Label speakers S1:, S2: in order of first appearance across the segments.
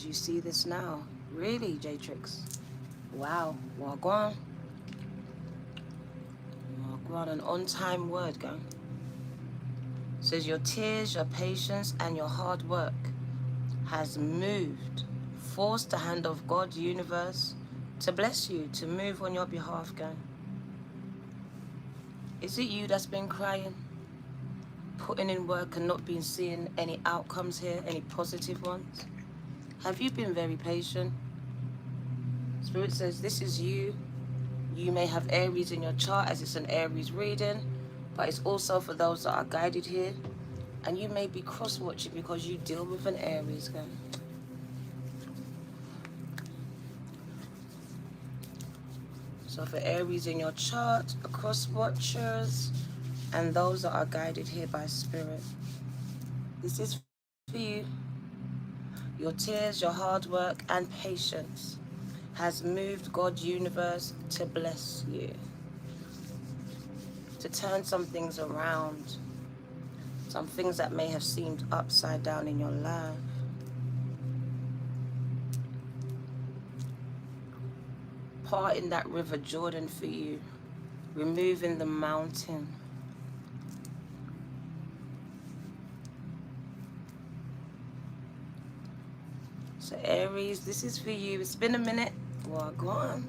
S1: you see this now? Really, J-Trix? Wow. Wagwan. Wagwan, an on-time word, gang. Says your tears, your patience, and your hard work has moved, forced the hand of God, universe, to bless you, to move on your behalf, gang. Is it you that's been crying, putting in work and not been seeing any outcomes here, any positive ones? Have you been very patient? Spirit says this is you. You may have Aries in your chart as it's an Aries reading, but it's also for those that are guided here. And you may be cross-watching because you deal with an Aries, gang. So for Aries in your chart, cross-watchers, and those that are guided here by Spirit, this is for you. Your tears, your hard work, and patience has moved God's universe to bless you, to turn some things around, some things that may have seemed upside down in your life. Parting that river Jordan for you, removing the mountain. So Aries, this is for you. It's been a minute. Well, go on.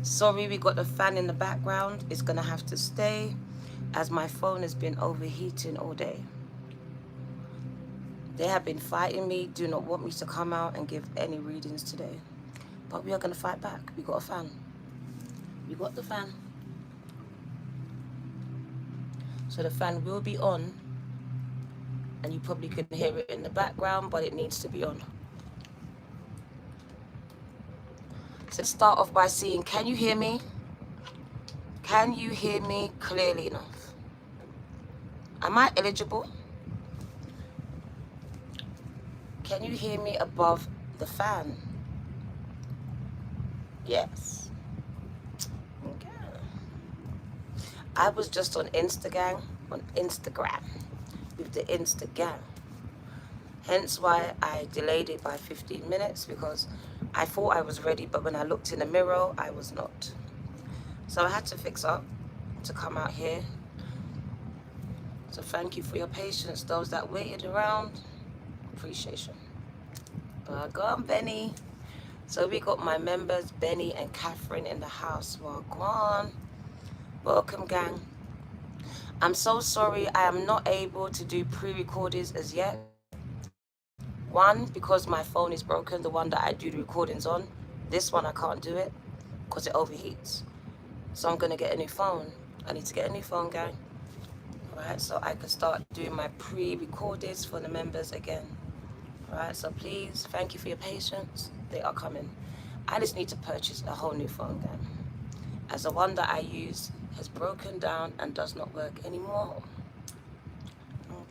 S1: Sorry, we got the fan in the background. It's gonna have to stay as my phone has been overheating all day. They have been fighting me, do not want me to come out and give any readings today. But we are gonna fight back. We got a fan. We got the fan. So the fan will be on, and you probably couldn't hear it in the background, but it needs to be on. So start off by seeing, can you hear me? Can you hear me clearly enough? Am I eligible? Can you hear me above the fan? Yes. Okay. I was just on Instagram with the Instagram. Hence why I delayed it by 15 minutes, because I thought I was ready, but when I looked in the mirror, I was not. So I had to fix up to come out here. So thank you for your patience, those that waited around. Appreciation. Go on, Benny. So we got my members, Benny and Catherine, in the house. Well, go on. Welcome, gang. I'm so sorry I am not able to do pre-recordings as yet. One, because my phone is broken, the one that I do the recordings on. This one I can't do it because it overheats. So I'm going to get a new phone. I need to get a new phone, gang. Alright, so I can start doing my pre-recordings for the members again. Alright, so please, thank you for your patience. They are coming. I just need to purchase a whole new phone, gang, as the one that I use has broken down and does not work anymore.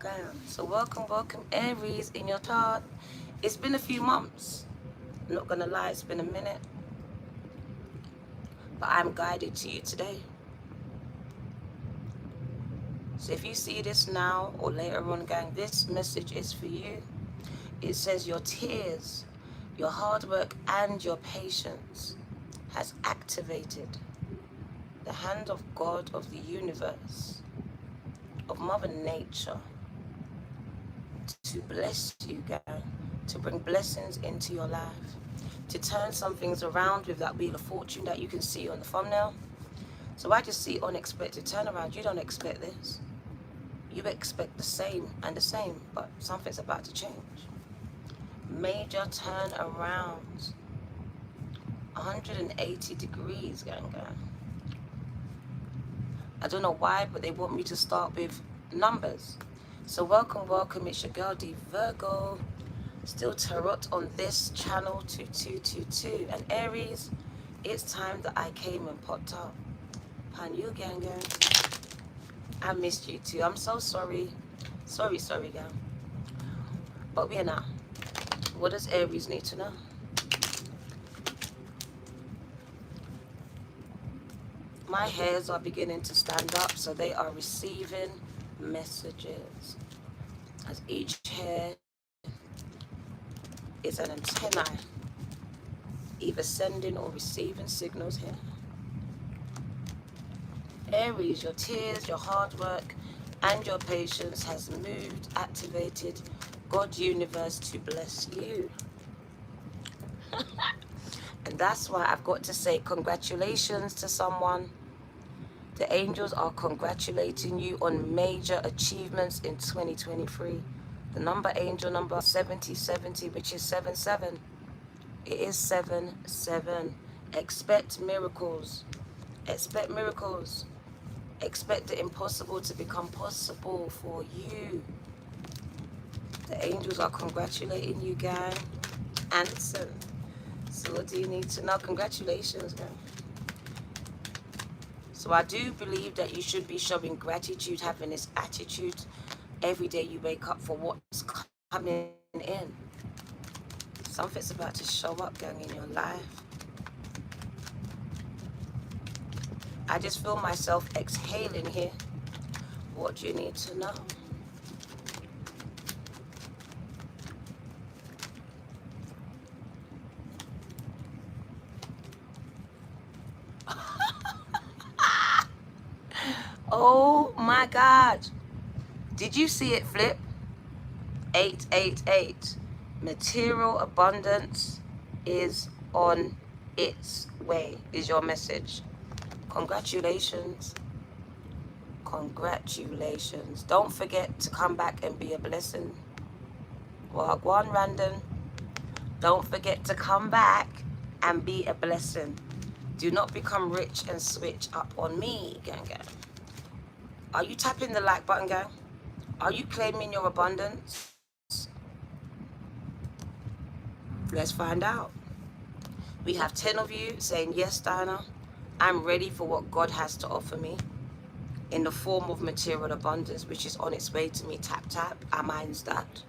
S1: Okay, so welcome Aries in your chart. It's been a few months. I'm not gonna lie, it's been a minute. But I'm guided to you today. So if you see this now or later on, gang, this message is for you. It says your tears, your hard work, and your patience has activated the hand of God, of the universe, of Mother Nature, to bless you, gang, to bring blessings into your life, to turn some things around with that wheel of fortune that you can see on the thumbnail. So I just see unexpected turnaround. You don't expect this. You expect the same and the same, but something's about to change. Major turnaround. 180 degrees, gang. I don't know why, but they want me to start with numbers. So welcome, it's your girl D Virgo, still tarot on this channel 2222. And Aries, it's time that I came and popped up. Pan you, gang. I missed you too. I'm so sorry. Sorry, gang. But we're now. What does Aries need to know? My hairs are beginning to stand up, so they are receiving messages. As each hair is an antenna, either sending or receiving signals here. Aries, your tears, your hard work, and your patience has moved, activated God universe to bless you. And that's why I've got to say congratulations to someone. The angels are congratulating you on major achievements in 2023. The angel number 7070, which is 77. It is 77. Expect miracles. Expect miracles. Expect the impossible to become possible for you. The angels are congratulating you, gang. Anderson. So what do you need to know? Congratulations, gang. So I do believe that you should be showing gratitude, having this attitude every day you wake up for what's coming in. Something's about to show up, gang, in your life. I just feel myself exhaling here. What do you need to know? Oh my God. Did you see it flip? 888. Material abundance is on its way, is your message. Congratulations. Congratulations. Don't forget to come back and be a blessing. Wagwan Random. Don't forget to come back and be a blessing. Do not become rich and switch up on me, gang gang. Are you tapping the like button, gang? Are you claiming your abundance? Let's find out. We have 10 of you saying, yes, Diana, I'm ready for what God has to offer me in the form of material abundance, which is on its way to me. Tap, tap. I minds that.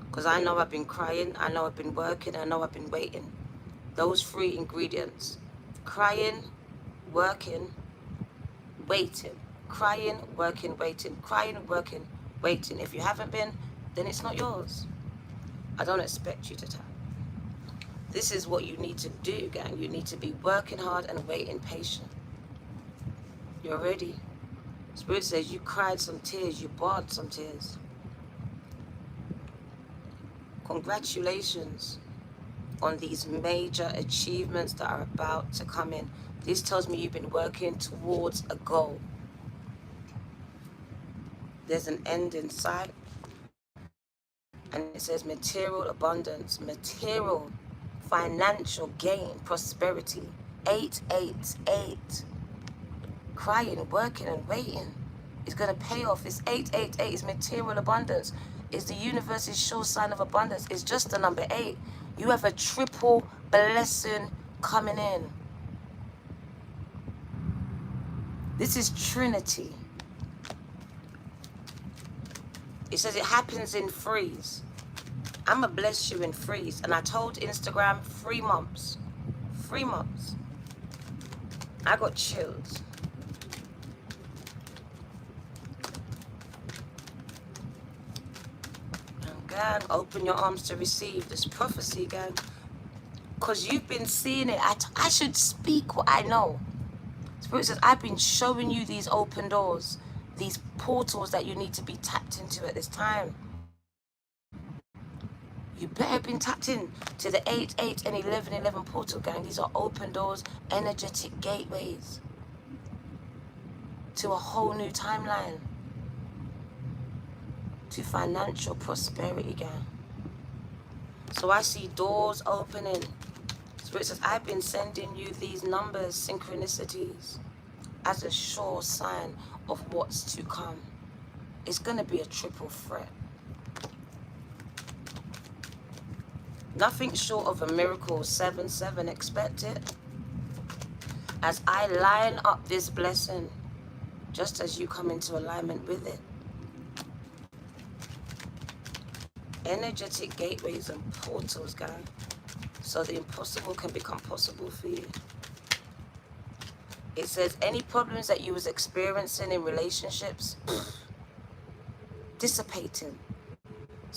S1: Because I know I've been crying. I know I've been working. I know I've been waiting. Those 3 ingredients. Crying, working, waiting. Crying, working, waiting. Crying, working, waiting. If you haven't been, then it's not yours. I don't expect you to tap. This is what you need to do, gang. You need to be working hard and waiting patient. You're ready. Spirit says you cried some tears. You barred some tears. Congratulations on these major achievements that are about to come in. This tells me you've been working towards a goal. There's an end in sight. And it says material abundance, material, financial gain, prosperity. 888. Crying, working, and waiting is going to pay off. It's 888. It's material abundance. It's the universe's sure sign of abundance. It's just the number 8. You have a triple blessing coming in. This is Trinity. It says it happens in threes. I'm going to bless you in threes. And I told Instagram 3 months. 3 months. I got chills. And gang, open your arms to receive this prophecy, gang. Because you've been seeing it. I should speak what I know. Spirit says, I've been showing you these open doors, these portals that you need to be tapped into at this time. You better have been tapped in to the 8, 8, and 11, 11 portal, gang. These are open doors, energetic gateways to a whole new timeline, to financial prosperity, gang. So I see doors opening. Spirit says, I've been sending you these numbers, synchronicities, as a sure sign of what's to come. It's going to be a triple threat. Nothing short of a miracle. 7-7, expect it. As I line up this blessing, just as you come into alignment with it. Energetic gateways and portals, guys. So the impossible can become possible for you. It says any problems that you was experiencing in relationships, dissipating.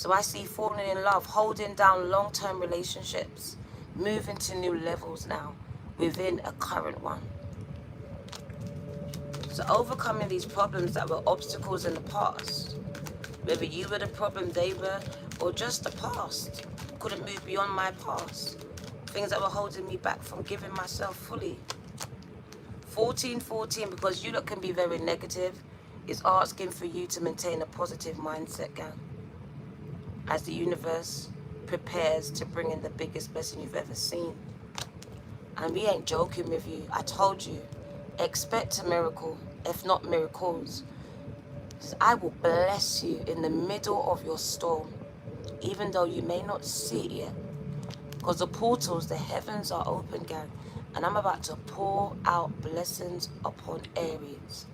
S1: So I see falling in love, holding down long-term relationships, moving to new levels now within a current one. So overcoming these problems that were obstacles in the past, whether you were the problem, they were, or just the past, couldn't move beyond my past. Things that were holding me back from giving myself fully. 1414, because you lot can be very negative, is asking for you to maintain a positive mindset, gang, as the universe prepares to bring in the biggest blessing you've ever seen. And we ain't joking with you. I told you, expect a miracle, if not miracles. I will bless you in the middle of your storm, even though you may not see it yet. Because the portals, the heavens are open, gang. And I'm about to pour out blessings upon Aries.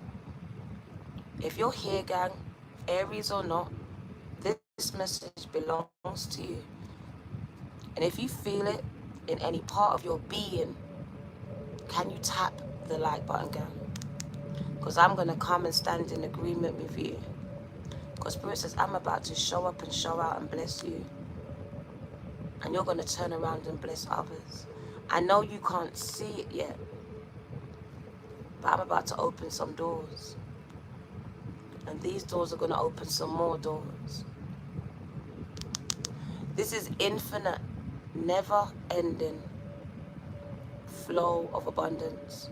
S1: If you're here, gang, Aries or not, this message belongs to you. And if you feel it in any part of your being, can you tap the like button, gang? Because I'm going to come and stand in agreement with you. Because Spirit says, I'm about to show up and show out and bless you. And you're going to turn around and bless others. I know you can't see it yet, but I'm about to open some doors. And these doors are going to open some more doors. This is infinite, never-ending flow of abundance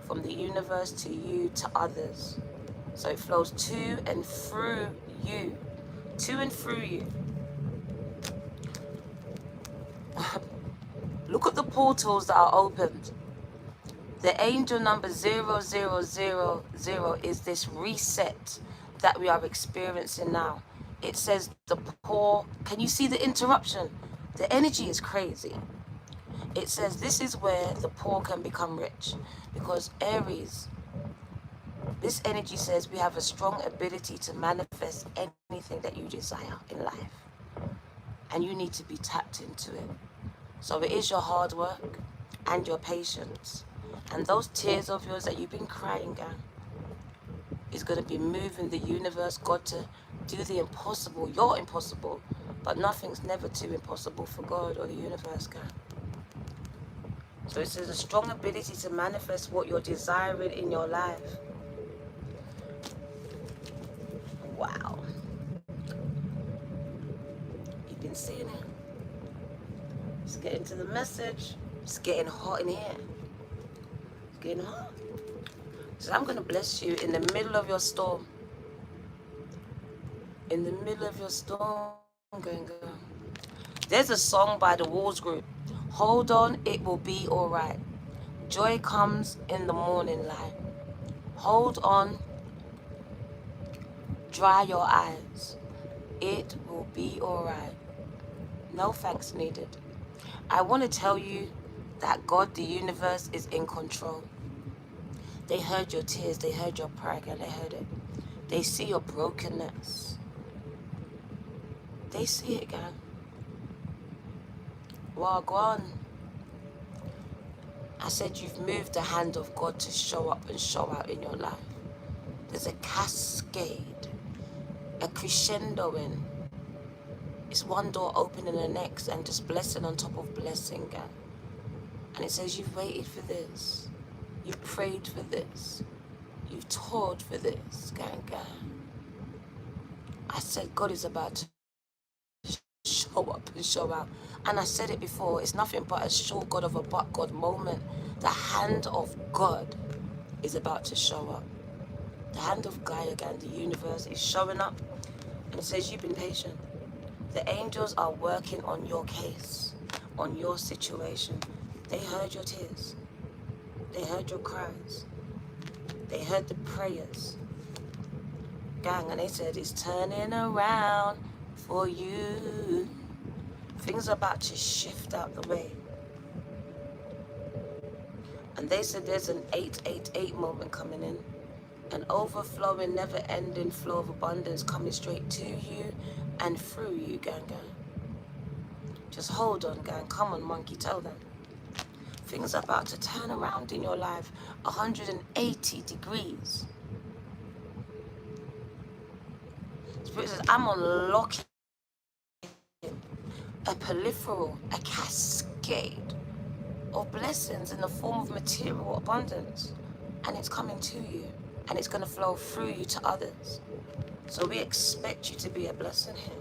S1: from the universe to you to others. So it flows to and through you. To and through you. Look at the portals that are opened. The angel number 0000 is this reset that we are experiencing now. It says the poor. Can you see the interruption? The energy is crazy. It says this is where the poor can become rich. Because Aries, this energy says we have a strong ability to manifest anything that you desire in life. And you need to be tapped into it. So it is your hard work and your patience. And those tears of yours that you've been crying, gang, is going to be moving the universe, God, to do the impossible. You're impossible. But nothing's never too impossible for God or the universe, gang. So it says a strong ability to manifest what you're desiring in your life. Wow. You've been seeing it. Let's get into the message. It's getting hot in here. It's getting hot. So I'm going to bless you in the middle of your storm. In the middle of your storm, girl. There's a song by the Walls Group. Hold on, it will be alright. Joy comes in the morning light. Hold on. Dry your eyes. It will be alright. No thanks needed. I want to tell you that God, the universe, is in control. They heard your tears. They heard your prayer, and they heard it. They see your brokenness. They see it, gang. Well, go on. I said you've moved the hand of God to show up and show out in your life. There's a cascade, a crescendoing. It's one door opening the next and just blessing on top of blessing, gang. And it says you've waited for this. You've prayed for this. You've toiled for this, gang, gang. I said God is about to show up and show out. And I said it before, it's nothing but a short God of a but God moment. The hand of God is about to show up. The hand of Gaia, again, the universe, is showing up. And it says you've been patient. The angels are working on your case, on your situation. They heard your tears. They heard your cries. They heard the prayers. Gang, and they said it's turning around for you. Things are about to shift out the way. And they said there's an 888 moment coming in. An overflowing, never-ending flow of abundance coming straight to you and through you, gang, gang. Just hold on, gang. Come on, monkey, tell them. Things are about to turn around in your life 180 degrees. Spirit says, I'm unlocking a peripheral, a cascade of blessings in the form of material abundance. And it's coming to you. And it's going to flow through you to others. So we expect you to be a blessing here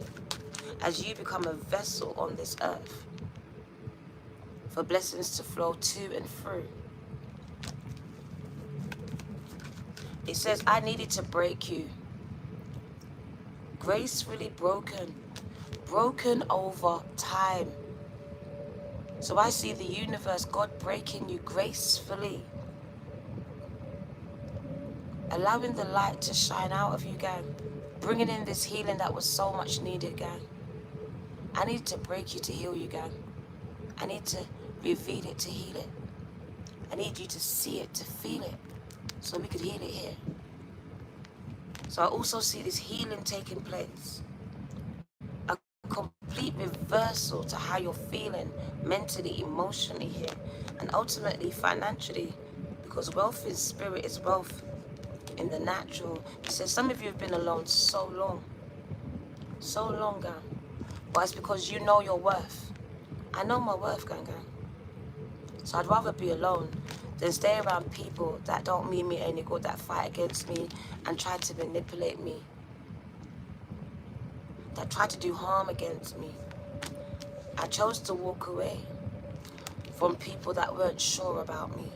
S1: as you become a vessel on this earth for blessings to flow to and through. It says, I needed to break you. Gracefully broken. Broken over time. So I see the universe, God breaking you gracefully. Allowing the light to shine out of you, gang. Bringing in this healing that was so much needed, gang. I need to break you to heal you, gang. I need to reveal it to heal it. I need you to see it, to feel it, so we could heal it here. So I also see this healing taking place. A complete reversal to how you're feeling mentally, emotionally here, and ultimately financially, because wealth is spirit, is wealth in the natural. It says some of you have been alone so long, gang. But it's because you know your worth. I know my worth, gang. So I'd rather be alone than stay around people that don't mean me any good, that fight against me and try to manipulate me, that try to do harm against me. I chose to walk away from people that weren't sure about me.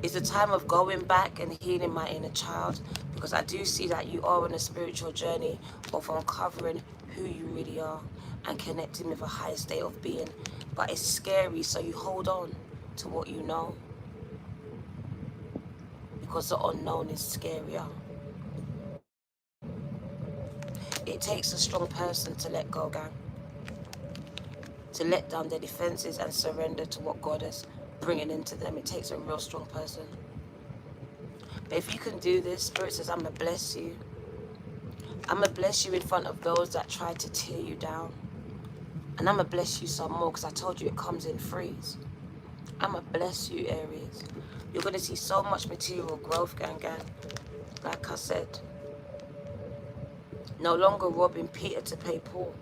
S1: It's a time of going back and healing my inner child, because I do see that you are on a spiritual journey of uncovering who you really are and connecting with a higher state of being. But it's scary, so you hold on to what you know, because the unknown is scarier. It takes a strong person to let go, gang. To let down their defenses and surrender to what God is bringing into them. It takes a real strong person. But if you can do this, Spirit says, I'm going to bless you. I'm going to bless you in front of those that try to tear you down. And I'm going to bless you some more, because I told you it comes in threes. I'm going to bless you, Aries. You're going to see so much material growth, gang. Like I said. No longer robbing Peter to pay Paul.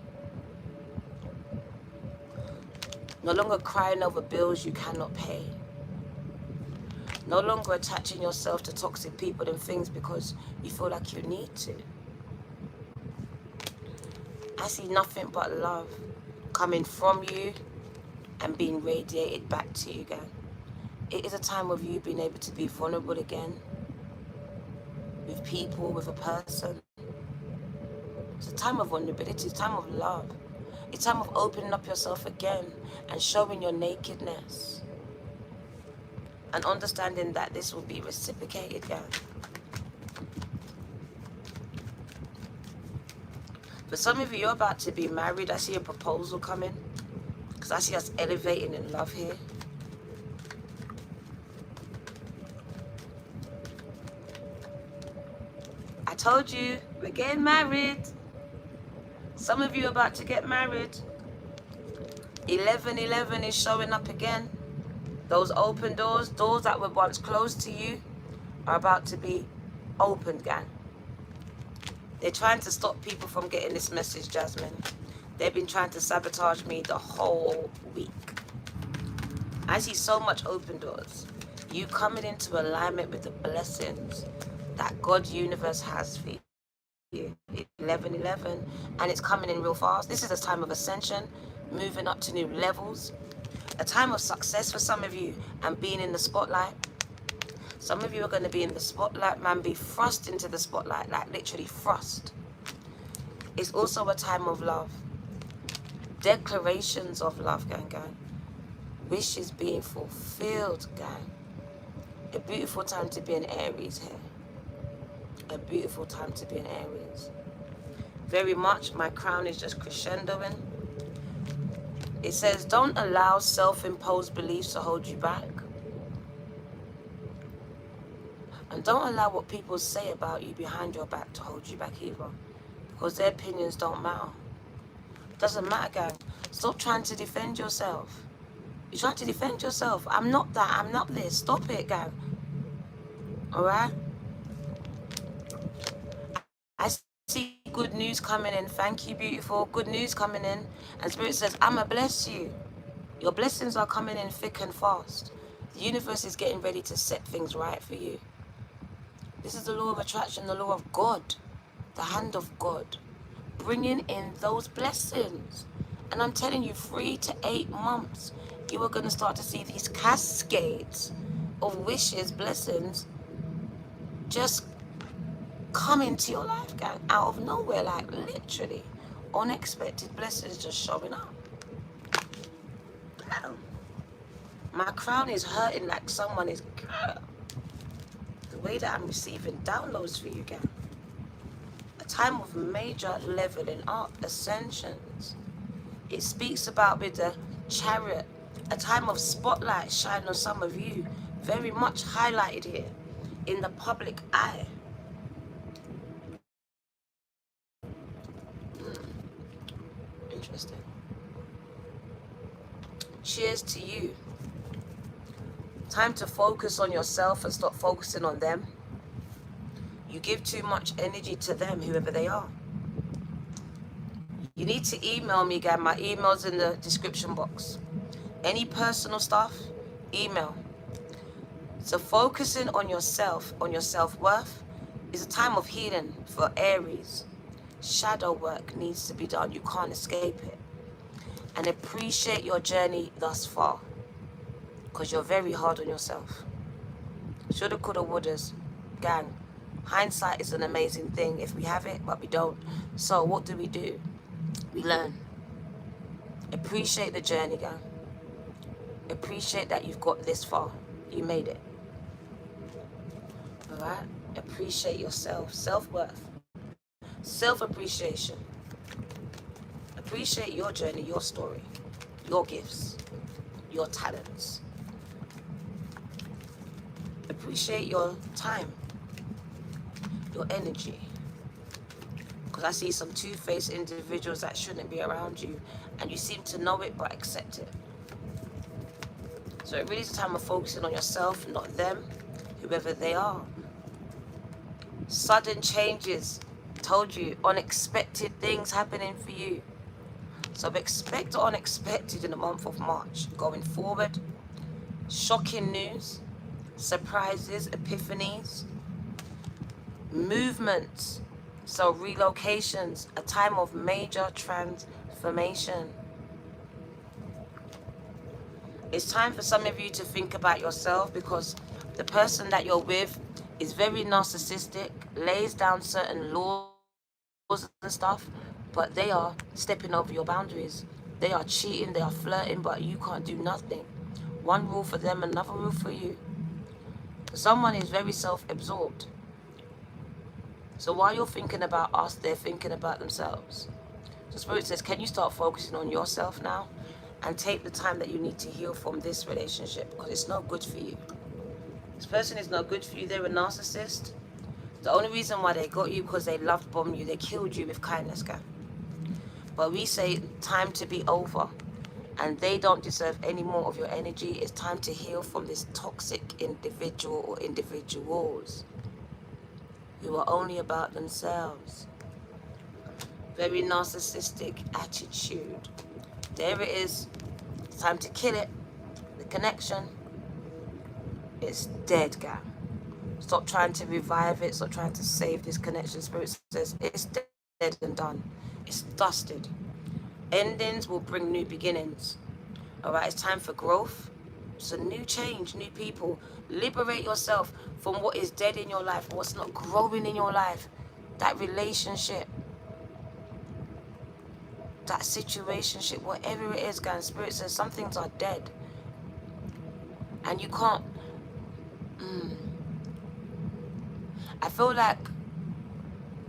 S1: No longer crying over bills you cannot pay. No longer attaching yourself to toxic people and things because you feel like you need to. I see nothing but love coming from you and being radiated back to you, gang. It is a time of you being able to be vulnerable again with people, with a person. It's a time of vulnerability, it's a time of love. It's time of opening up yourself again and showing your nakedness. And understanding that this will be reciprocated, gang. For some of you, you're about to be married. I see a proposal coming, because I see us elevating in love here. I told you, we're getting married. Some of you are about to get married. 1111 is showing up again. Those open doors, doors that were once closed to you, are about to be opened, gang. They're trying to stop people from getting this message, Jasmine. They've been trying to sabotage me the whole week. I see so much open doors. You coming into alignment with the blessings that God's universe has for you. 1111, and it's coming in real fast. This is a time of ascension, moving up to new levels. A time of success for some of you and being in the spotlight. Some of you are going to be in the spotlight, man, be thrust into the spotlight, like literally thrust. It's also a time of love. Declarations of love, gang. Wishes being fulfilled, gang. A beautiful time to be an Aries here. A beautiful time to be an Aries. Very much, my crown is just crescendoing. It says, don't allow self-imposed beliefs to hold you back. And don't allow what people say about you behind your back to hold you back either. Because their opinions don't matter. Doesn't matter, gang. Stop trying to defend yourself. You're trying to defend yourself. I'm not that. I'm not this. Stop it, gang. Alright? I see good news coming in. Thank you, beautiful. Good news coming in. And Spirit says, I'ma bless you. Your blessings are coming in thick and fast. The universe is getting ready to set things right for you. This is the law of attraction, the law of God, the hand of God, bringing in those blessings. And I'm telling you, 3 to 8 months, you are going to start to see these cascades of wishes, blessings, just come into your life, gang, out of nowhere, like literally. Unexpected blessings just showing up. Damn. My crown is hurting like someone is... The way that I'm receiving downloads for you, gang. A time of major leveling up, ascensions. It speaks about with the chariot, a time of spotlight shine on some of you, very much highlighted here in the public eye. Interesting. Cheers to you. Time to focus on yourself and stop focusing on them. You give too much energy to them, whoever they are. You need to email me, guys. My email's in the description box. Any personal stuff, email. So focusing on yourself, on your self-worth, is a time of healing for Aries. Shadow work needs to be done. You can't escape it. And appreciate your journey thus far, because you're very hard on yourself. Shoulda, coulda, wouldas. Gang, hindsight is an amazing thing if we have it, but we don't. So what do? We learn. Appreciate the journey, gang. Appreciate that you've got this far. You made it. All right? Appreciate yourself. Self-worth. Self-appreciation. Appreciate your journey, your story, your gifts, your talents. Appreciate your time, your energy. Because I see some two-faced individuals that shouldn't be around you, and you seem to know it but accept it. So it really is a time of focusing on yourself, not them, whoever they are. Sudden changes. Told you, unexpected things happening for you. So expect the unexpected in the month of March. Going forward, shocking news, surprises, epiphanies, movements, so relocations, a time of major transformation. It's time for some of you to think about yourself, because the person that you're with is very narcissistic, lays down certain laws and stuff, but they are stepping over your boundaries. They are cheating, they are flirting, but you can't do nothing. One rule for them, another rule for you. Someone is very self-absorbed. So while you're thinking about us, they're thinking about themselves. So Spirit says, can you start focusing on yourself now and take the time that you need to heal from this relationship, because it's not good for you. This person is not good for you. They're a narcissist. The only reason why they got you because they loved bomb you. They killed you with kindness, guy. But we say time to be over, and they don't deserve any more of your energy. It's time to heal from this toxic individual or individuals who are only about themselves. Very narcissistic attitude. There it is. It's time to kill it. The connection is dead, guy. Stop trying to revive it. Stop trying to save this connection. Spirit says it's dead and done. It's dusted. Endings will bring new beginnings. All right, it's time for growth. It's a new change, new people. Liberate yourself from what is dead in your life, what's not growing in your life. That relationship, that situationship, whatever it is, guys. Spirit says some things are dead. And you can't... I feel like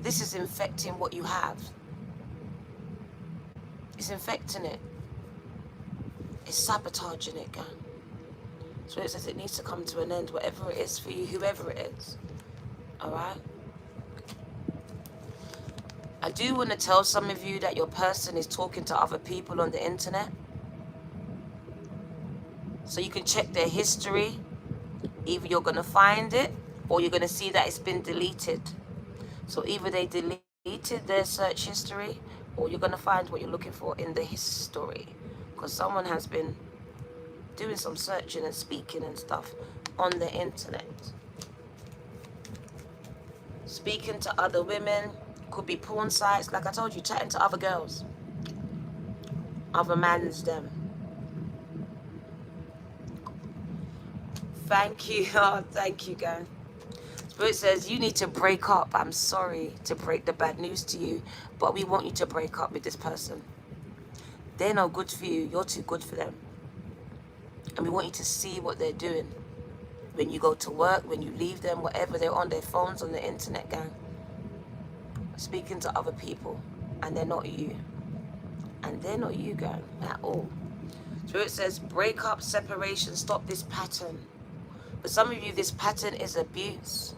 S1: this is infecting what you have. It's infecting it. It's sabotaging it, gang. So it says it needs to come to an end, whatever it is for you, whoever it is. Alright? I do want to tell some of you that your person is talking to other people on the internet. So you can check their history. Either you're going to find it, or you're going to see that it's been deleted. So either they delete deleted their search history, or you're going to find what you're looking for in the history, because someone has been doing some searching and speaking and stuff on the internet. Speaking to other women, could be porn sites, like I told you, chatting to other girls, other mans them. Thank you. Oh, thank you, guys. Spirit says you need to break up. I'm sorry to break the bad news to you, but we want you to break up with this person. They're no good for you. You're too good for them. And we want you to see what they're doing. When you go to work, when you leave them, whatever, they're on their phones, on the internet, gang. Speaking to other people. And they're not you. And they're not you, gang, at all. Spirit says break up, separation, stop this pattern. For some of you, this pattern is abuse.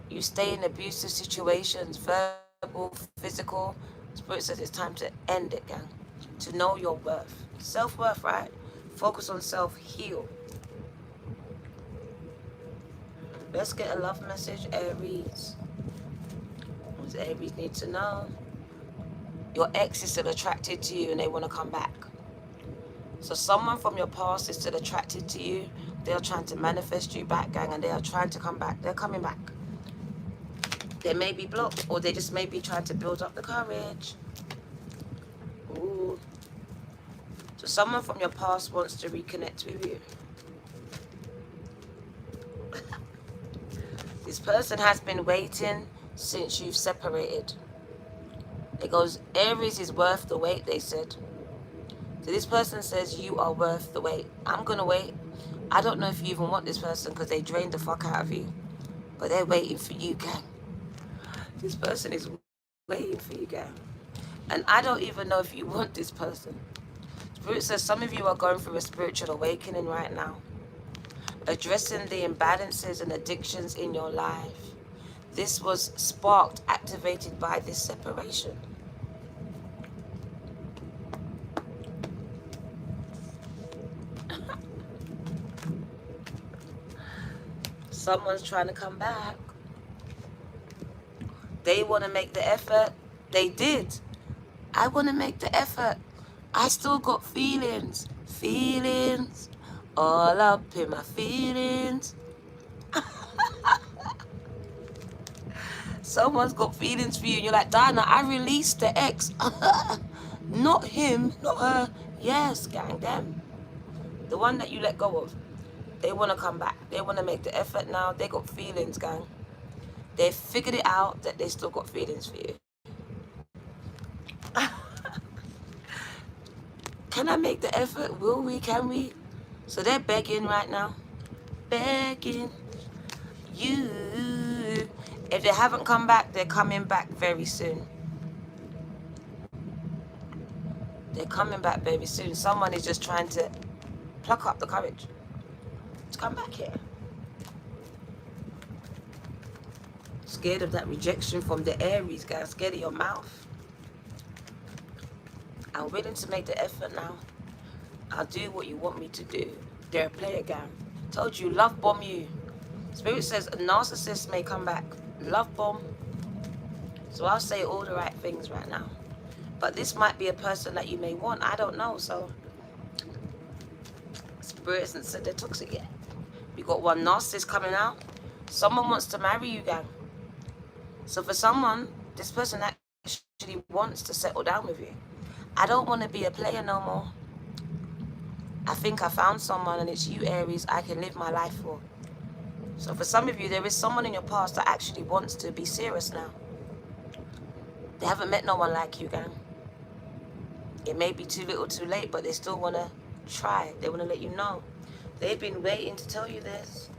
S1: You stay in abusive situations, verbal, physical. Spirit says it's time to end it, gang. To know your worth. Self-worth, right? Focus on self-heal. Let's get a love message, Aries. What does Aries need to know? Your ex is still attracted to you and they want to come back. So someone from your past is still attracted to you. They are trying to manifest you back, gang, and they are trying to come back. They're coming back. They may be blocked, or they just may be trying to build up the courage. Ooh. So someone from your past wants to reconnect with you. This person has been waiting since you've separated. It goes, Aries is worth the wait, they said. So this person says you are worth the wait. I'm going to wait. I don't know if you even want this person because they drained the fuck out of you. But they're waiting for you, gang. This person is waiting for you, gang. And I don't even know if you want this person. Spirit says some of you are going through a spiritual awakening right now. Addressing the imbalances and addictions in your life. This was sparked, activated by this separation. Someone's trying to come back. They want to make the effort. They did. I want to make the effort. I still got feelings. Feelings. All up in my feelings. Someone's got feelings for you. And you're like, Dana, I released the ex. Not him. Not her. Yes, gang, them. The one that you let go of. They want to come back. They want to make the effort now. They got feelings, gang. They figured it out that they still got feelings for you. Can I make the effort? Will we? Can we? So they're begging right now. Begging you. If they haven't come back, they're coming back very soon. They're coming back very soon. Someone is just trying to pluck up the courage to come back here. Scared of that rejection from the Aries, guys. Scared of your mouth. I'm willing to make the effort now. I'll do what you want me to do. They're a player, gang. Told you, love bomb you. Spirit says a narcissist may come back. Love bomb. So I'll say all the right things right now. But this might be a person that you may want. I don't know. So Spirit hasn't said they're toxic yet. We got one narcissist coming out. Someone wants to marry you, gang. So for someone, this person actually wants to settle down with you. I don't want to be a player no more. I think I found someone and it's you, Aries, I can live my life for. So for some of you, there is someone in your past that actually wants to be serious now. They haven't met no one like you, gang. It may be too little too late, but they still want to try. They want to let you know. They've been waiting to tell you this.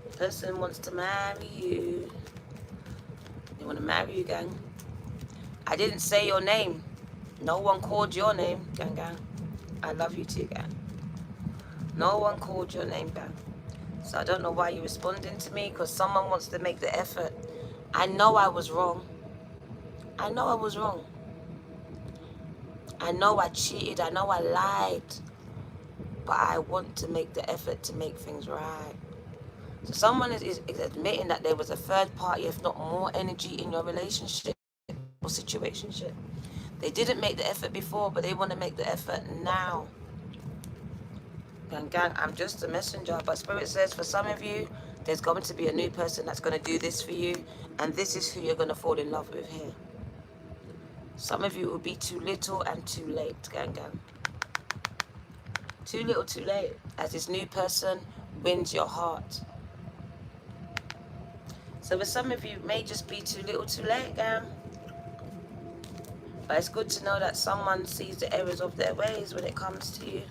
S1: The person wants to marry you. They want to marry you, gang. I didn't say your name. No one called your name, gang, gang. I love you too, gang. No one called your name, gang. So I don't know why you're responding to me, because someone wants to make the effort. I know I was wrong. I know I was wrong. I know I cheated. I know I lied. But I want to make the effort to make things right. So someone is admitting that there was a third party, if not more energy in your relationship. situationship. They didn't make the effort before, but they want to make the effort now. Gang, I'm just a messenger. But Spirit says for some of you, there's going to be a new person that's going to do this for you. And this is who you're going to fall in love with here. Some of you will be too little and too late, gang. Too little, too late. As this new person wins your heart. So for some of you, it may just be too little, too late, gang. But it's good to know that someone sees the errors of their ways when it comes to you.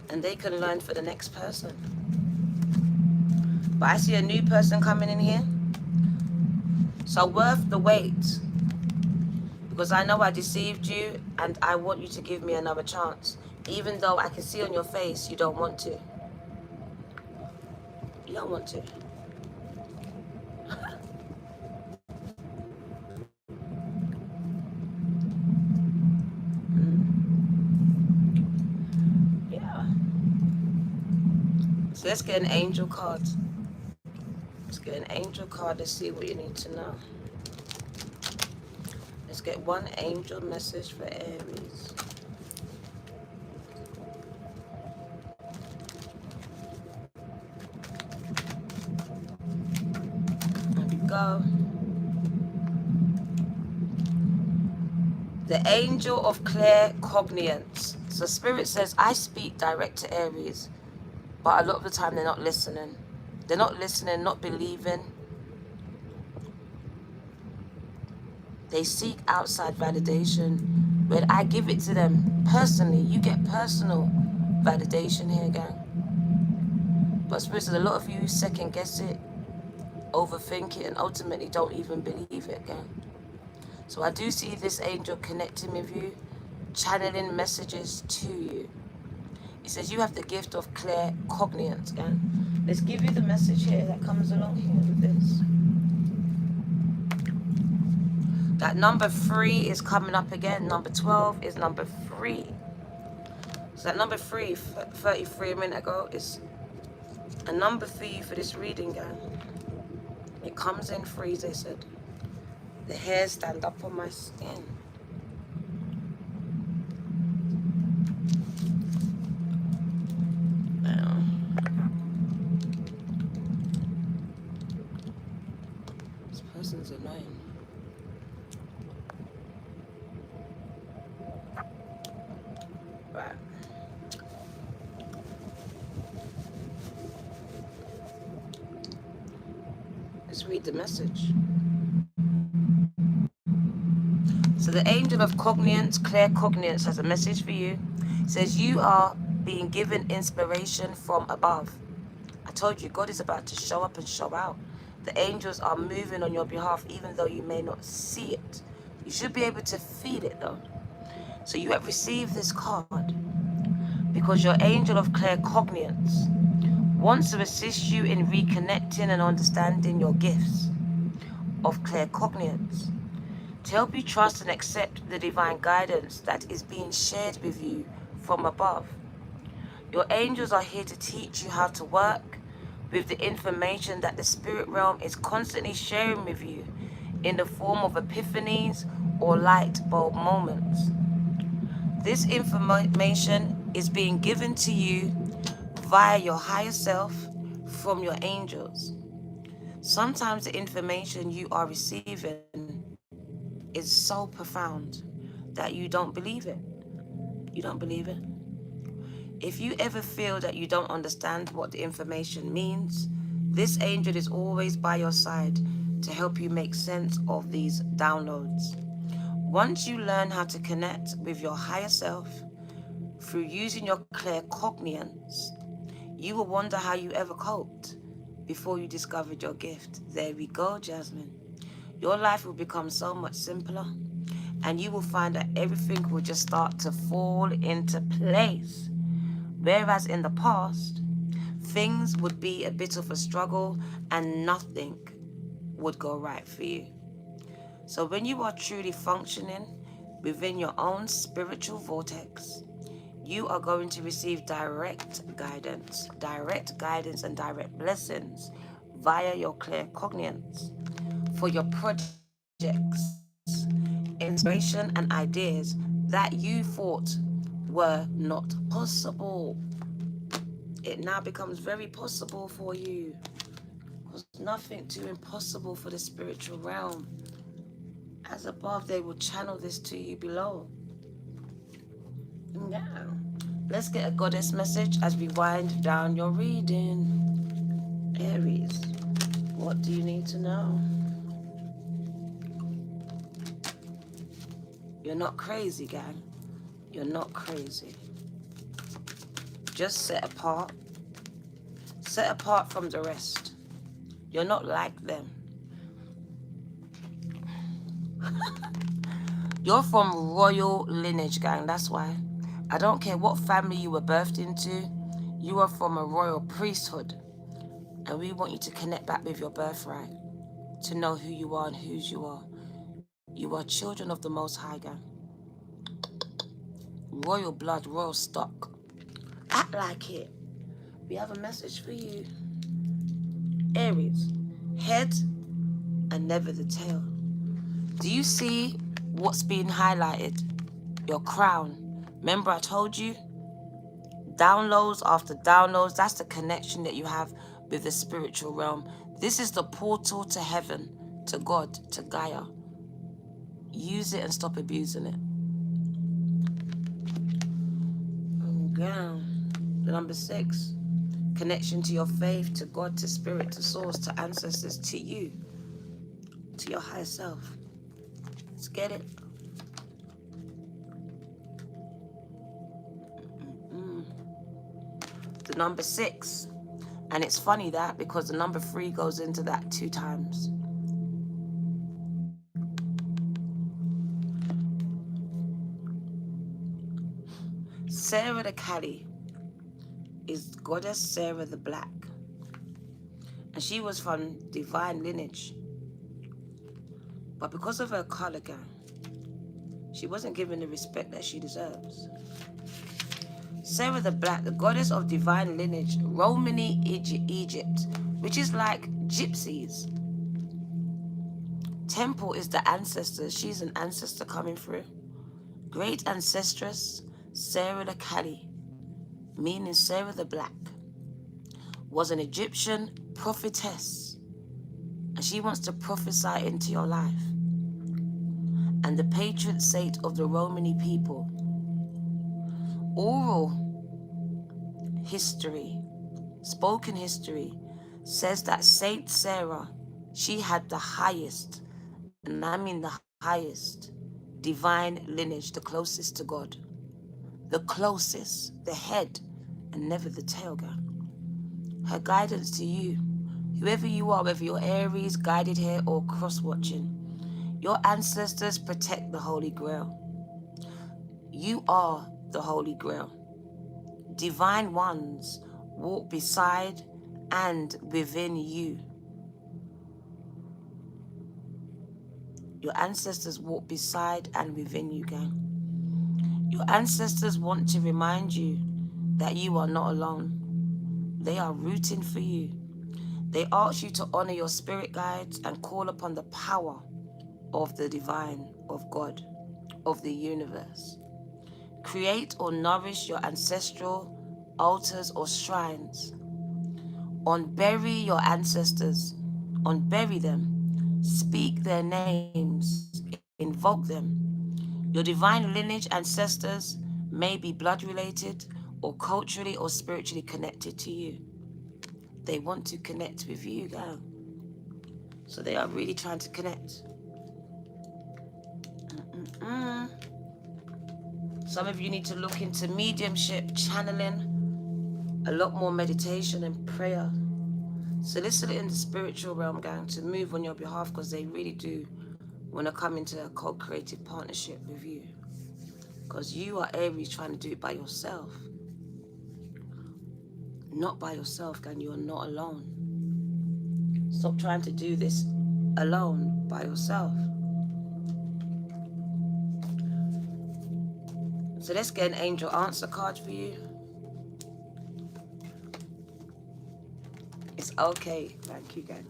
S1: And they can learn for the next person. But I see a new person coming in here. So worth the wait. Because I know I deceived you and I want you to give me another chance. Even though I can see on your face you don't want to. You don't want to. Yeah. So let's get an angel card. Let's get an angel card to see what you need to know. Let's get one angel message for Aries. There we go. The angel of clear cognizance. So Spirit says, I speak direct to Aries, but a lot of the time they're not listening. They're not listening, not believing. They seek outside validation. When I give it to them personally, you get personal validation here, gang. But Spirit says, a lot of you second guess it, overthink it, and ultimately don't even believe it, gang. So I do see this angel connecting with you, channeling messages to you. He says you have the gift of clear cognizance, gang. Let's give you the message here that comes along here with this. That number 3 is coming up again. Number 12 is number 3. So that number 3, 33 a minute ago, is a number for you for this reading, gang. It comes in 3s, they said. The hairs stand up on my skin. Now, this person's annoying. Right. Let's read the message. So the angel of cognizance, clear cognizance, has a message for you. It says you are being given inspiration from above. I told you, God is about to show up and show out. The angels are moving on your behalf, even though you may not see it. You should be able to feel it, though. So you have received this card because your angel of clear cognizance wants to assist you in reconnecting and understanding your gifts of clear cognizance, to help you trust and accept the divine guidance that is being shared with you from above. Your angels are here to teach you how to work with the information that the spirit realm is constantly sharing with you in the form of epiphanies or light bulb moments. This information is being given to you via your higher self from your angels. Sometimes the information you are receiving is so profound that you don't believe it. You don't believe it. If you ever feel that you don't understand what the information means, this angel is always by your side to help you make sense of these downloads. Once you learn how to connect with your higher self through using your clear cognizance, you will wonder how you ever coped before you discovered your gift. There we go, Jasmine. Your life will become so much simpler, and you will find that everything will just start to fall into place. Whereas in the past, things would be a bit of a struggle and nothing would go right for you. So when you are truly functioning within your own spiritual vortex, you are going to receive direct guidance and direct blessings via your clear cognizance for your project inspiration and ideas that you thought were not possible. It now becomes very possible for you, because nothing too impossible for the spiritual realm. As above, they will channel this to you below. Now, let's get a goddess message as we wind down your reading. Aries, what do you need to know? You're not crazy, gang. You're not crazy. Just set apart. Set apart from the rest. You're not like them. You're from royal lineage, gang. That's why. I don't care what family you were birthed into. You are from a royal priesthood. And we want you to connect back with your birthright, to know who you are and whose you are. You are children of the Most High, gang. Royal blood, royal stock. Act like it. We have a message for you. Aries, head and never the tail. Do you see what's being highlighted? Your crown. Remember I told you? Downloads after downloads. That's the connection that you have with the spiritual realm. This is the portal to heaven, to God, to Gaia. Use it and stop abusing it. Okay. The number 6. Connection to your faith, to God, to spirit, to source, to ancestors, to you, to your higher self. Let's get it. The number 6. And it's funny that, because the number 3 goes into that 2 times. Sarah the Kali is goddess Sarah the Black. And she was from divine lineage. But because of her color, gang, she wasn't given the respect that she deserves. Sarah the Black, the goddess of divine lineage, Romani Egypt, which is like gypsies. Temple is the ancestors. She's an ancestor coming through. Great ancestress, Sarah the Kali, meaning Sarah the Black, was an Egyptian prophetess. And she wants to prophesy into your life. And the patron saint of the Romani people. Oral history, spoken history, says that Saint Sarah, she had the highest, and I mean the highest, divine lineage, the closest to God. The closest, the head, and never the tail, girl. Her guidance to you, whoever you are, whether you're Aries, guided here, or cross-watching, your ancestors protect the Holy Grail. You are the Holy Grail. Divine ones walk beside and within you. Your ancestors walk beside and within you, gang. Your ancestors want to remind you that you are not alone. They are rooting for you. They ask you to honor your spirit guides and call upon the power of the divine, of God, of the universe. Create or nourish your ancestral altars or shrines. Unbury your ancestors. Unbury them. Speak their names. Invoke them. Your divine lineage ancestors may be blood related or culturally or spiritually connected to you. They want to connect with you, girl. So they are really trying to connect. Some of you need to look into mediumship, channeling, a lot more meditation and prayer. Soliciting the spiritual realm, gang, to move on your behalf, because they really do want to come into a co-creative partnership with you. Because you are Aries trying to do it by yourself. Not by yourself, gang. You are not alone. Stop trying to do this alone by yourself. So let's get an angel answer card for you. It's okay. Thank you, gang.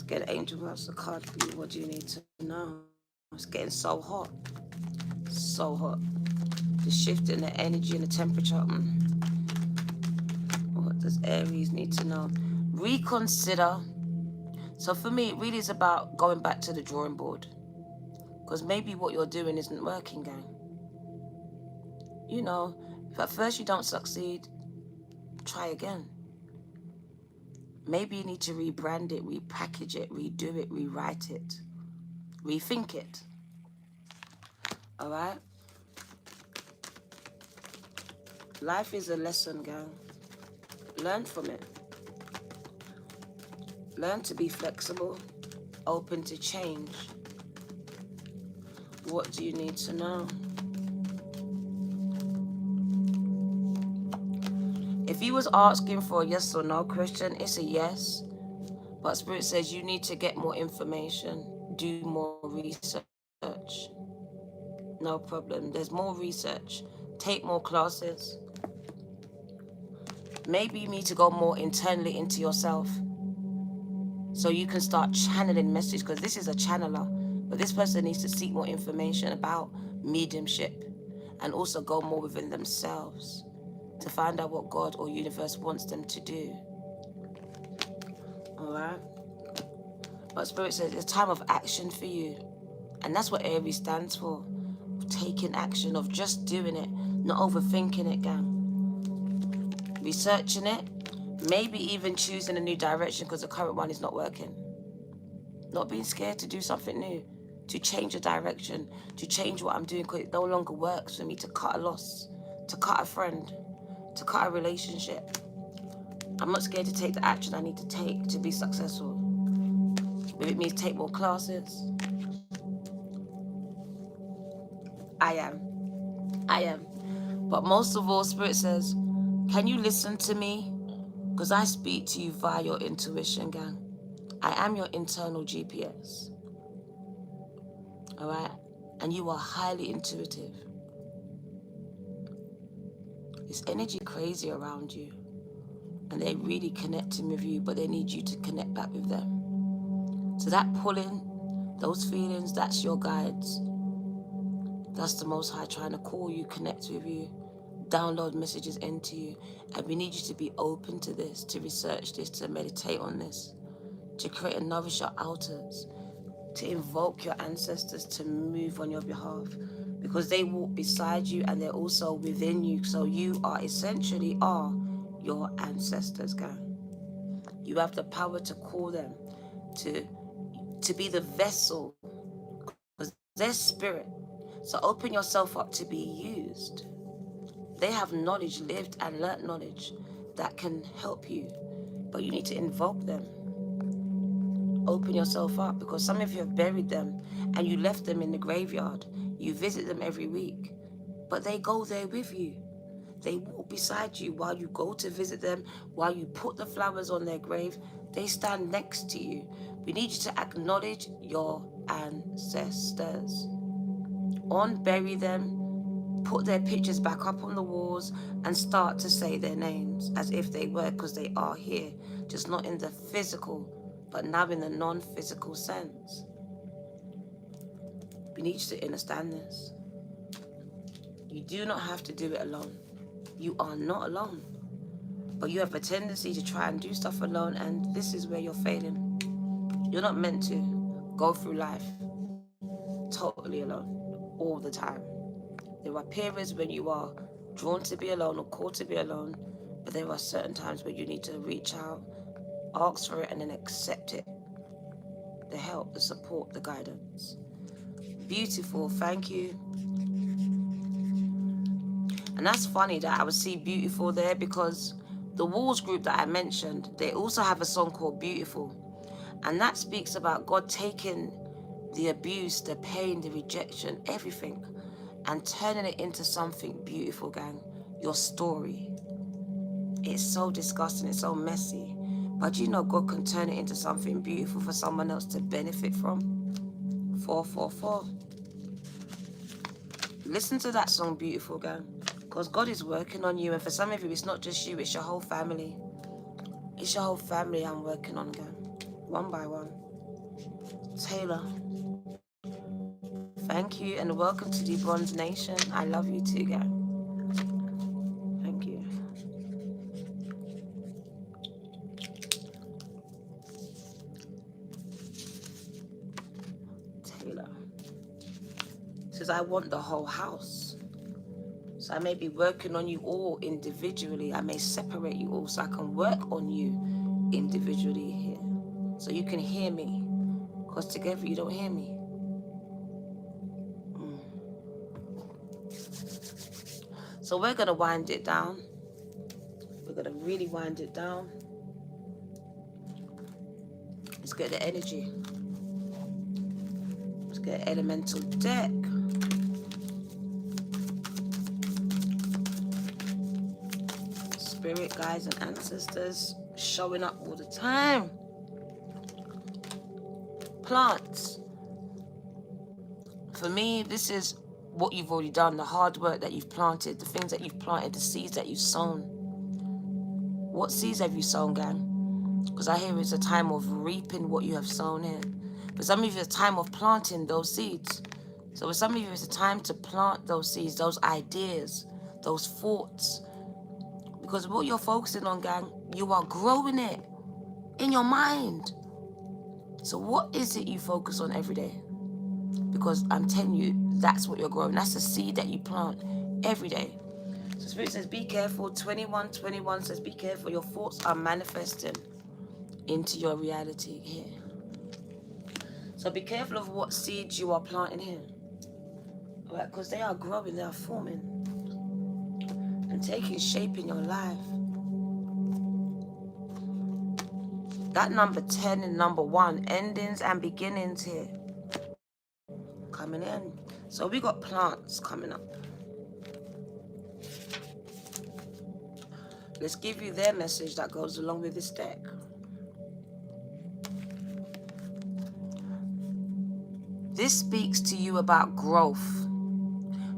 S1: get Angel House a card for you. What do you need to know? It's getting so hot. So hot. The shift in the energy and the temperature. What does Aries need to know? Reconsider. So for me, it really is about going back to the drawing board. Because maybe what you're doing isn't working, gang. You know, if at first you don't succeed, try again. Maybe you need to rebrand it, repackage it, redo it, rewrite it, rethink it. All right? Life is a lesson, gang. Learn from it. Learn to be flexible, open to change. What do you need to know? If you was asking for a yes or no question, it's a yes. But Spirit says you need to get more information, do more research. No problem. There's more research. Take more classes. Maybe you need to go more internally into yourself so you can start channeling message, because this is a channeler. But this person needs to seek more information about mediumship and also go more within themselves to find out what God or universe wants them to do. All right? But Spirit says it's a time of action for you. And that's what Aries stands for. Taking action, of just doing it, not overthinking it, gang. Researching it, maybe even choosing a new direction because the current one is not working. Not being scared to do something new, to change a direction, to change what I'm doing because it no longer works for me, to cut a loss, to cut a friend, to cut a relationship. I'm not scared to take the action I need to take to be successful. If it means take more classes, I am. But most of all, Spirit says, can you listen to me? Because I speak to you via your intuition, gang. I am your internal GPS. All right? And you are highly intuitive. This energy crazy around you. And they're really connecting with you, but they need you to connect back with them. So that pulling, those feelings, that's your guides. That's the Most High trying to call you, connect with you, download messages into you. And we need you to be open to this, to research this, to meditate on this, to create and nourish your altars, to invoke your ancestors to move on your behalf, because they walk beside you and they're also within you. So you are essentially your ancestors, gang. You have the power to call them, to be the vessel, because they're spirit. So open yourself up to be used. They have knowledge, lived and learnt knowledge that can help you, but you need to invoke them. Open yourself up, because some of you have buried them and you left them in the graveyard. You visit them every week, but they go there with you. They walk beside you while you go to visit them, while you put the flowers on their grave. They stand next to you. We need you to acknowledge your ancestors. Unbury them, put their pictures back up on the walls and start to say their names as if they were, because they are here, just not in the physical, but now in the non-physical sense. We need you to understand this. You do not have to do it alone. You are not alone. But you have a tendency to try and do stuff alone, and this is where you're failing. You're not meant to go through life totally alone all the time. There are periods when you are drawn to be alone or called to be alone, but there are certain times where you need to reach out, ask for it, and then accept it. The help, the support, the guidance. Beautiful, thank you. And that's funny that I would see beautiful there, because the Walls group that I mentioned, they also have a song called Beautiful. And that speaks about God taking the abuse, the pain, the rejection, everything, and turning it into something beautiful, gang. Your story. It's so disgusting, it's so messy. But you know God can turn it into something beautiful for someone else to benefit from. 444. Listen to that song, Beautiful, gang. Because God is working on you. And for some of you, it's not just you, it's your whole family. It's your whole family I'm working on, gang. One by one. Taylor, thank you and welcome to the Bronze Nation. I love you too, gang. Thank you. Taylor says, I want the whole house. So I may be working on you all individually. I may separate you all so I can work on you individually here. So you can hear me. Because together you don't hear me. So we're going to wind it down. We're going to really wind it down. Let's get the energy. Let's get an elemental deck. Spirit guides and ancestors showing up all the time. Plants. For me, this is what you've already done, the hard work that you've planted, the things that you've planted, the seeds that you've sown. What seeds have you sown, gang? Because I hear it's a time of reaping what you have sown here. For some of you, it's a time of planting those seeds. So for some of you, it's a time to plant those seeds, those ideas, those thoughts. Because what you're focusing on, gang, you are growing it in your mind. So what is it you focus on every day? Because I'm telling you, that's what you're growing. That's the seed that you plant every day. So Spirit says, be careful. 21:21 says, be careful. Your thoughts are manifesting into your reality here. So be careful of what seeds you are planting here. All right, because they are growing, they are forming and taking shape in your life. That number 10 and number 1, endings and beginnings here. Coming in. So we got plants coming up. Let's give you their message that goes along with this deck. This speaks to you about growth.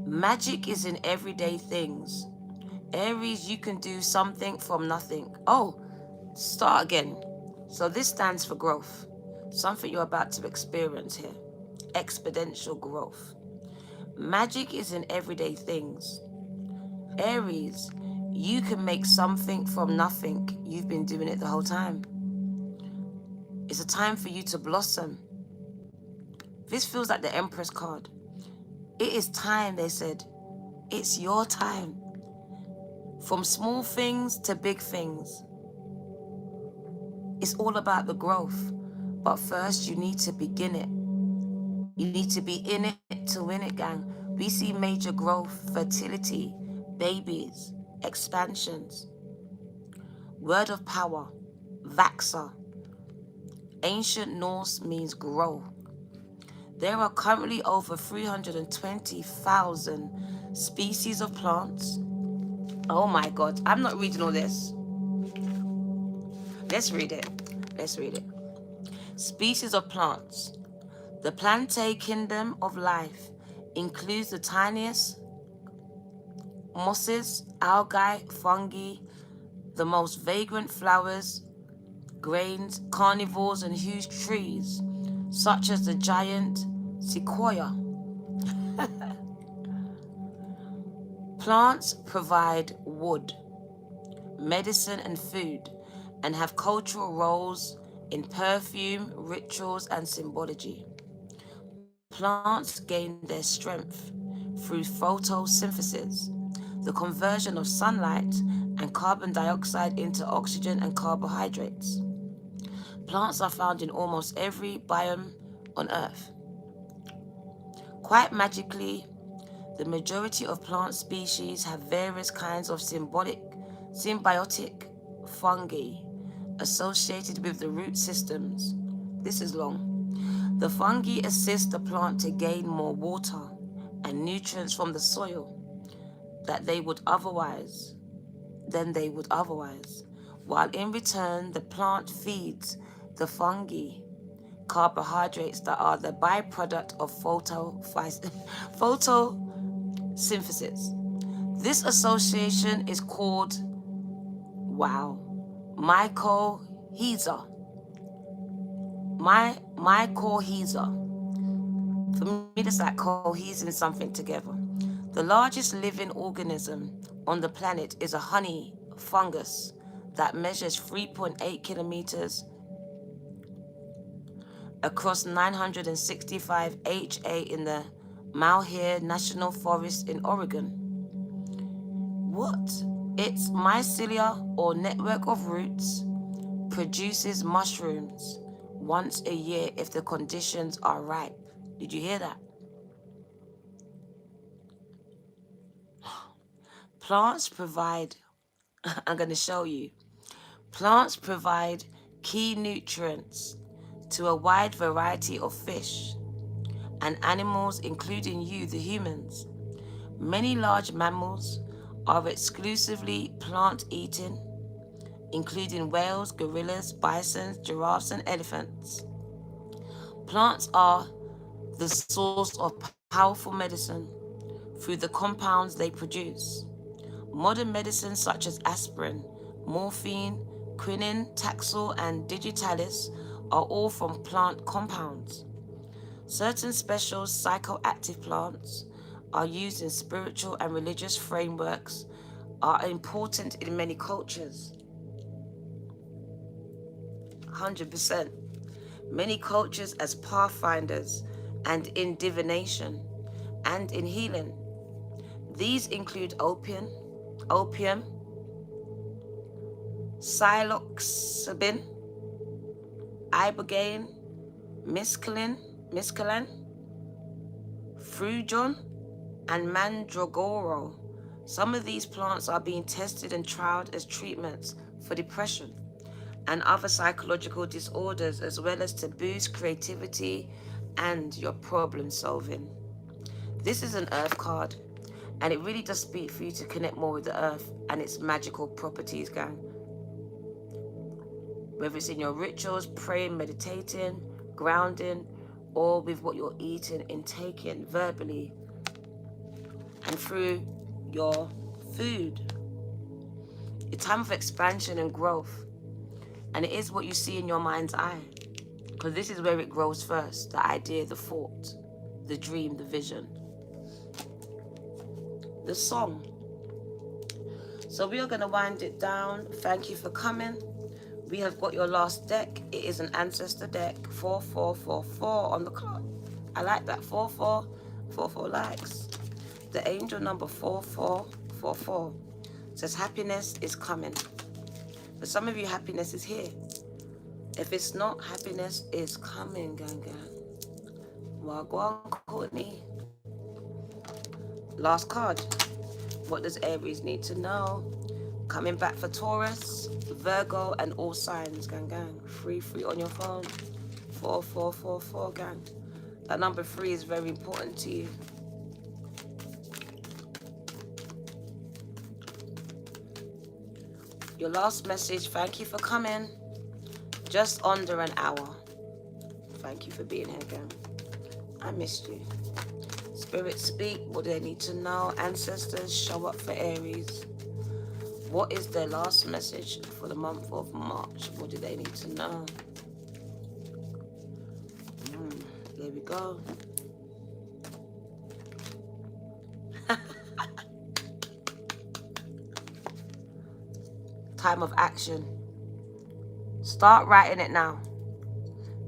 S1: Magic is in everyday things. Aries, you can do something from nothing. Oh, start again. So this stands for growth. Something you're about to experience here. Exponential growth. Magic is in everyday things. Aries, you can make something from nothing. You've been doing it the whole time. It's a time for you to blossom. This feels like the Empress card. It is time, they said. It's your time. From small things to big things. It's all about the growth. But first, you need to begin it. You need to be in it to win it, gang. We see major growth, fertility, babies, expansions. Word of power, Vaxa. Ancient Norse means grow. There are currently over 320,000 species of plants. Oh my God, I'm not reading all this. Let's read it. Let's read it. Species of plants. The plantae kingdom of life includes the tiniest mosses, algae, fungi, the most vagrant flowers, grains, carnivores, and huge trees, such as the giant sequoia. Plants provide wood, medicine, and food, and have cultural roles in perfume, rituals, and symbology. Plants gain their strength through photosynthesis, the conversion of sunlight and carbon dioxide into oxygen and carbohydrates. Plants are found in almost every biome on Earth. Quite magically, the majority of plant species have various kinds of symbiotic fungi associated with the root systems. This is long. The fungi assist the plant to gain more water and nutrients from the soil than they would otherwise, while in return the plant feeds the fungi carbohydrates that are the byproduct of photosynthesis. This association is called, mycorrhiza. My coheser. For me, that's like cohesing something together. The largest living organism on the planet is a honey fungus that measures 3.8 kilometers across 965 HA in the Malheur National Forest in Oregon. What? Its mycelia, or network of roots, produces mushrooms once a year if the conditions are ripe. Did you hear that? Plants provide, I'm going to show you. Plants provide key nutrients to a wide variety of fish and animals, including you, the humans. Many large mammals are exclusively plant-eating, including whales, gorillas, bisons, giraffes, and elephants. Plants are the source of powerful medicine through the compounds they produce. Modern medicines such as aspirin, morphine, quinine, Taxol, and digitalis are all from plant compounds. Certain special psychoactive plants are used in spiritual and religious frameworks, are important in many cultures. 100%. Many cultures as pathfinders and in divination and in healing. These include opium, psilocybin, ibogaine, mescaline, frujon, and mandragora. Some of these plants are being tested and trialed as treatments for depression and other psychological disorders, as well as to boost creativity and your problem solving. This is an earth card, and it really does speak for you to connect more with the earth and its magical properties, gang. Whether it's in your rituals, praying, meditating, grounding, or with what you're eating and taking verbally and through your food. A time of expansion and growth. And it is what you see in your mind's eye. Because this is where it grows first. The idea, the thought, the dream, the vision. The song. So we are going to wind it down. Thank you for coming. We have got your last deck. It is an ancestor deck. 4444 on the clock. I like that. 4444 likes. The angel number 4444 says happiness is coming. For some of you, happiness is here. If it's not, happiness is coming, gang. Wagwan Courtney. Last card. What does Aries need to know? Coming back for Taurus, Virgo, and all signs, gang. 3 on your phone. 4444, gang. That number 3 is very important to you. Your last message, thank you for coming. Just under an hour. Thank you for being here, gang. I missed you. Spirit speak, what do they need to know? Ancestors, show up for Aries. What is their last message for the month of March? What do they need to know? There we go. Time of action. Start writing it now.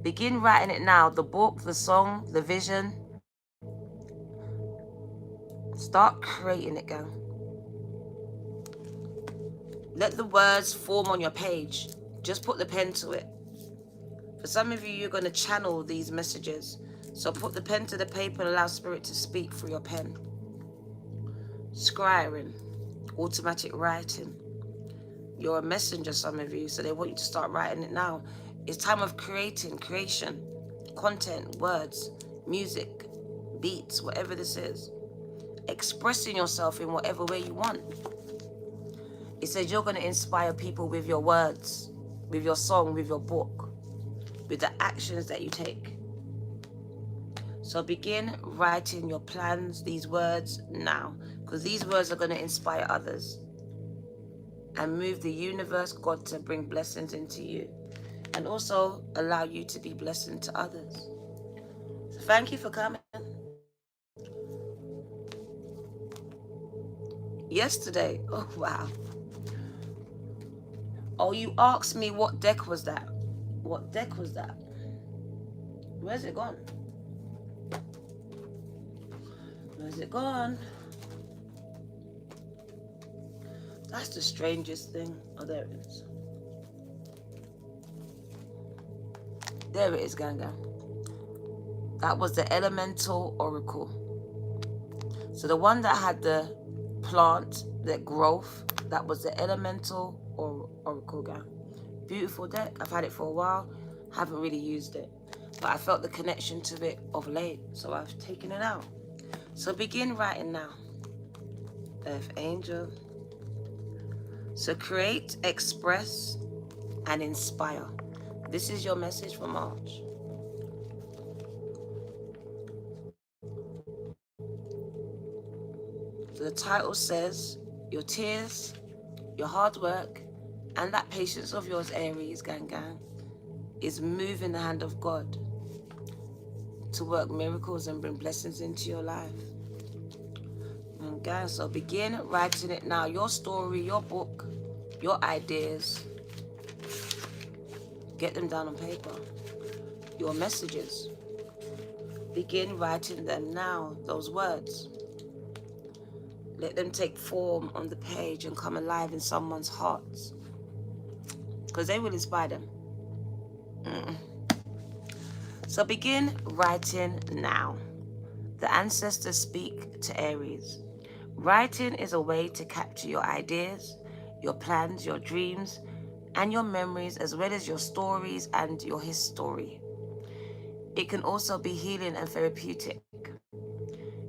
S1: Begin writing it now. The book, the song, the vision. Start creating it, girl. Let the words form on your page. Just put the pen to it. For some of you, you're going to channel these messages. So put the pen to the paper and allow spirit to speak through your pen. Scribing, automatic writing. You're a messenger, some of you, so they want you to start writing it now. It's time of creation, content, words, music, beats, whatever this is. Expressing yourself in whatever way you want. It says you're going to inspire people with your words, with your song, with your book, with the actions that you take. So begin writing your plans, these words now, because these words are going to inspire others and move the universe, God, to bring blessings into you. And and also allow you to be blessing to others. So thank you for coming. Yesterday, oh wow. Oh, you asked me what deck was that? What deck was that? Where's it gone? Where's it gone? That's the strangest thing. Oh, there it is. There it is, gang. That was the Elemental Oracle. So the one that had the plant, the growth, that was the Elemental Oracle, gang. Beautiful deck. I've had it for a while. Haven't really used it. But I felt the connection to it of late. So I've taken it out. So begin writing now. Earth Angel. So create, express, and inspire. This is your message for March. So the title says, your tears, your hard work, and that patience of yours, Aries, gang, is moving the hand of God to work miracles and bring blessings into your life. And guys, so begin writing it now. Your story, your book, your ideas. Get them down on paper. Your messages. Begin writing them now, those words. Let them take form on the page and come alive in someone's hearts. Because they will inspire them. So begin writing now. The ancestors speak to Aries. Writing is a way to capture your ideas, your plans, your dreams, and your memories, as well as your stories and your history. It can also be healing and therapeutic.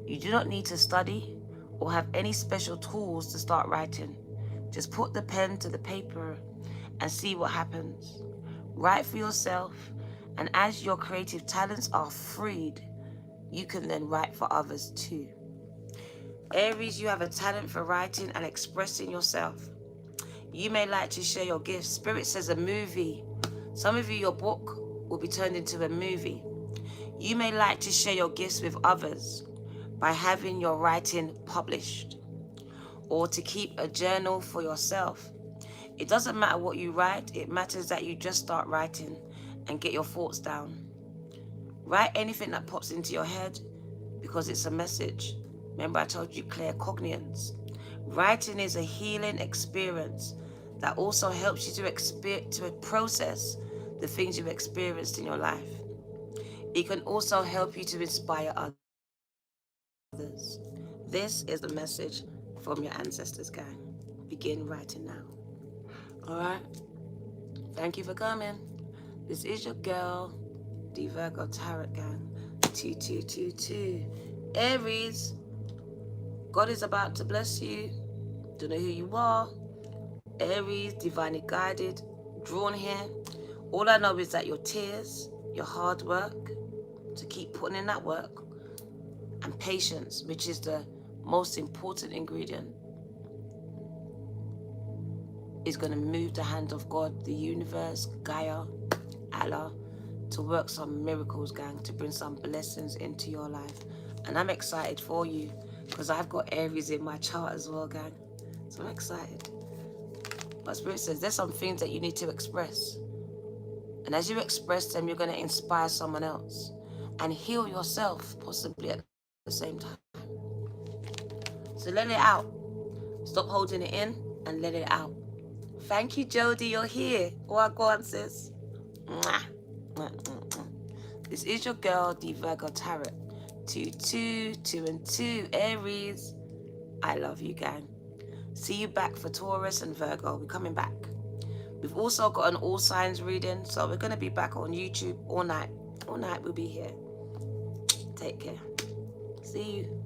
S1: You do not need to study or have any special tools to start writing. Just put the pen to the paper and see what happens. Write for yourself, and as your creative talents are freed, you can then write for others too. Aries, you have a talent for writing and expressing yourself. You may like to share your gifts. Spirit says a movie. Some of you, your book will be turned into a movie. You may like to share your gifts with others by having your writing published, or to keep a journal for yourself. It doesn't matter what you write, it matters that you just start writing and get your thoughts down. Write anything that pops into your head because it's a message. Remember I told you claircognizance. Writing is a healing experience that also helps you to process the things you've experienced in your life. It can also help you to inspire others. This is the message from your ancestors, gang. Begin writing now. All right? Thank you for coming. This is your girl, the Virgo Tarot Gang. 2222. Aries, God is about to bless you. Don't know who you are. Aries, divinely guided, drawn here. All I know is that your tears, your hard work, to keep putting in that work, and patience, which is the most important ingredient, is going to move the hand of God, the universe, Gaia, Allah, to work some miracles, gang, to bring some blessings into your life. And I'm excited for you because I've got Aries in my chart as well, gang. So I'm excited. But Spirit says there's some things that you need to express. And as you express them, you're going to inspire someone else and heal yourself, possibly at the same time. So let it out. Stop holding it in and let it out. Thank you, Jody. You're here. Wagwan, sis. Mwah. Mwah, mwah, mwah. This is your girl, the Virgo Tarot. 2, 2 and 2. Aries. I love you, gang. See you back for Taurus and Virgo. We're coming back. We've also got an all signs reading, so we're going to be back on YouTube all night. All night we'll be here. Take care. See you.